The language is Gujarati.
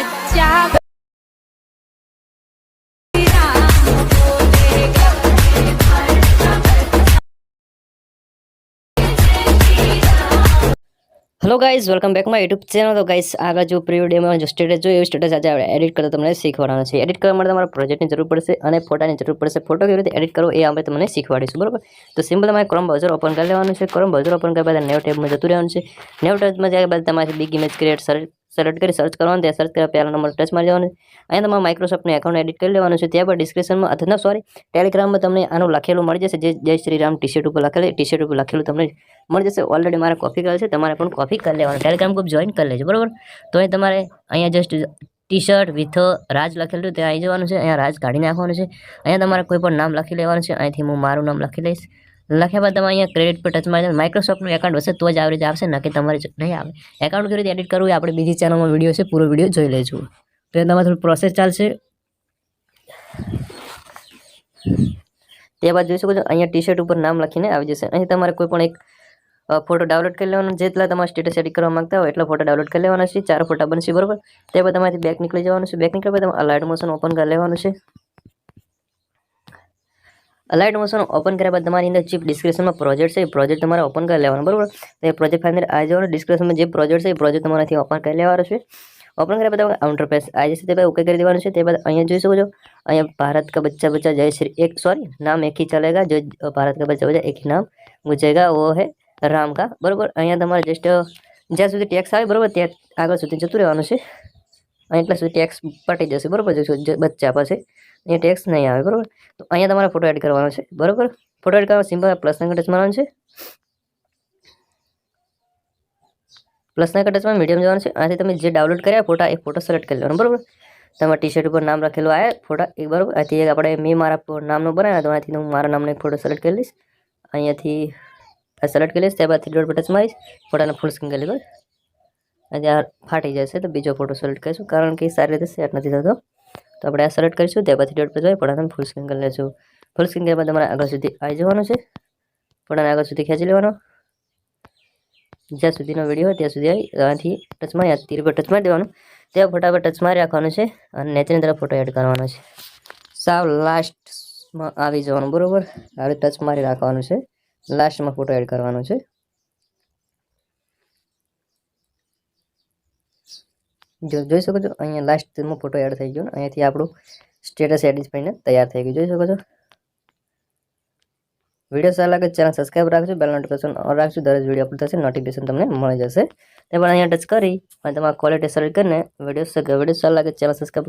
बच्चा hello guys welcome back my YouTube channel. तो गाइस આગળ જો પ્રી વિડિયોમાં જો સ્ટેટસ જોઈએ સ્ટેટસ આજે આપણે એડિટ કરતા તમને શીખવાડવાનું છે। એડિટ કરવા માટે તમારા પ્રોજેક્ટની જરૂર પડશે અને ફોટાની જરૂર પડશે। ફોટો કેવી રીતે એડિટ કરવો એ આપણે તમને શીખવાડીશું, બરોબર। તો સિમ્પલ તમારે ક્રોમ બ્રાઉઝર ઓપન કરી લેવાનું છે। ક્રોમ બ્રાઉઝર ઓપન કર્યા બાદ નેવ ટેબમાં જતું રહેવાનું છે। નેવ ટેબમાં જાય બાદ તમારે બિગ ઇમેજ ક્રિએટ સેલેક્ટ કરી સર્ચ કરવાનું। ત્યાં સર્ચ કર્યા પહેલા નંબર ટચ મારી દેવાનું। અહીંયા તમારે માઇક્રોસોફ્ટનું એકાઉન્ટ એડિટ કરી લેવાનું છે। ત્યારબાદ ડિસ્ક્રિપ્શનમાં અથવા સોરી ટેલિગ્રામમાં તમને આનું લખેલું મળી જશે, જે જય શ્રી રામ ટી-શર્ટ ઉપર લખેલું ટી-શર્ટ ઉપર લખેલું તમને મળી જશે। ઓલરેડી મારે કોપી કરેલ છે, તમારે પણ કોપી કરી લેવાનું। ટેલિગ્રામ ગ્રુપ જોઈન કરી લેજો, બરોબર। તો અહીં તમારે અહીંયા જસ્ટ ટી-શર્ટ વિથ રાજ લખેલું ત્યાં આવી જવાનું છે। અહીંયા રાજ કાઢી નાખવાનું છે। અહીંયા તમારે કોઈ પણ નામ લખી લેવાનું છે। અહીંથી હું મારું નામ લખી લઈશ। લખ્યા બાદ તમે અહીંયા ક્રેડિટ પર ટચ મારી માઇક્રોસોફ્ટનું એકાઉન્ટ હશે તો જ આવી રીતે આવશે, નક્કી તમારે નહીં આવે। એકાઉન્ટ કેવી રીતે એડિટ કરવું એ આપણે બીજી ચેનલમાં વિડીયો છે, પૂરો વિડીયો જોઈ લેજો। તો એ તમારે થોડું પ્રોસેસ ચાલશે। ત્યારબાદ જોઈ શકો છો અહીંયા ટી-શર્ટ ઉપર નામ લખીને આવી જશે। અહીં તમારે કોઈ પણ એક ફોટો ડાઉનલોડ કરી લેવાનો। જેટલા તમારે સ્ટેટસ એડિટ કરવા માંગતા હોય એટલા ફોટો ડાઉનલોડ કરી લેવાના છે। 4 ફોટા બનશે, બરોબર। ત્યારબાદ તમારેથી બેક નીકળી જવાનું છે। બેક નીકળ્યા બાદ તમારે અલાઇડ મોશન ઓપન કરી લેવાનું છે। અલાઇડ મોશન ઓપન કર્યા બાદ તમારી અંદર ચીપ ડિસ્ક્રિપ્શનમાં પ્રોજેક્ટ છે, એ પ્રોજેક્ટ તમારે ઓપન કરી લેવાનો, બરોબર। તો એ પ્રોજેક્ટ અંદર આવી જવાનો। ડિસ્ક્રિપ્શનમાં જે પ્રોજેક્ટ છે એ પ્રોજેક્ટ તમારાથી ઓપન કરી લેવાનો છે। ઓપન કર્યા બાદ તમારે કાઉન્ટર પેજ આવી જશે, તે બાદ ઓકે કરી દેવાનું છે। તે બાદ અહીંયા જોઈ શકો છો અહીંયા ભારત કા બચ્ચા બચ્ચા જય શ્રી એક સોરી નામ એક ही चलेगा, जो भारत का बच्चा बच्चा एक ही नाम गुजरेगा वो है રામ કા, બરોબર। અહીંયા તમારે જસ્ટ જ્યાં સુધી ટેક્સ આવે, બરોબર, ત્યાં આગળ સુધી જતું રહેવાનું છે। અહીં એટલા સુધી ટેક્સ પટી જશે, બરોબર। બચ્ચા પાસે અહીંયા ટેક્સ નહીં આવે, બરોબર। તો અહીંયા તમારે ફોટો એડ કરવાનો છે, બરોબર। ફોટો એડ કરવા સિમ્પલ પ્લસના ટચ મારવાનું છે। પ્લસના ટચમાં મીડિયમ જવાનું છે। આથી તમે જે ડાઉનલોડ કર્યા ફોટા એ ફોટો સિલેક્ટ કરી લેવાનો, બરોબર। તમારા ટી-શર્ટ ઉપર નામ લખેલું આવે ફોટા એ, બરોબર। આથી આપણે મેં મારા નામનો બનાવ્યા તો આથી હું મારા નામનો એક ફોટો સિલેક્ટ કરી લઈશ। અહીંયાથી સેલેક્ટ કરી લઈશ। ત્યારબાદ થ્રી ડોટ પર ટચ મારીશ, ફોટાને ફૂલ સ્ક્રીન કરી લઈશ। ત્યાં ફાટી જશે તો બીજો ફોટો સિલેક્ટ કરીશું, કારણ કે સારી રીતે સેટ નથી થતો। તો આપણે આ સિલેક્ટ કરીશું। ત્યારબાદ થ્રી ડોટ પર જઈ ફોટાને ફૂલ સ્ક્રીન કરી લઈશું। ફૂલ સ્ક્રીન કર્યા બાદ તમારે આગળ સુધી આવી જવાનું છે। ફોટાને આગળ સુધી ખેંચી લેવાનો, જ્યાં સુધીનો વિડીયો હોય ત્યાં સુધી આવી ત્યાંથી ટચ મારી તીર પર ટચ મારી દેવાનું। ત્યાં ફોટા પર ટચ મારી રાખવાનું છે અને નેચરની તરફ ફોટો એડ કરવાનો છે। સાવ લાસ્ટમાં આવી જવાનું, બરોબર। હવે ટચ મારી રાખવાનું છે, લાસ્ટમાં ફોટો એડ કરવાનો છે। જોઈ શકો છો અહીંયા લાસ્ટમાં ફોટો એડ થઈ ગયો। અહીંયાથી આપણું સ્ટેટસ એડિટ થઈને તૈયાર થઈ ગયું, જોઈ શકો છો। વિડીયો સારા લાગે ચેનલ સબસ્ક્રાઈબ રાખજો, બેલ નોટિફિકેશન ઓન રાખજો, દરેક વિડીયો અપલોડ થશે નોટિફિકેશન તમને મળી જશે। તે પણ અહીંયા ટચ કરી અને તમારા ક્વોલિટી સેલેક્ટ કરીને વિડીયો સારા લાગે ચેનલ સબસ્ક્રાઈબ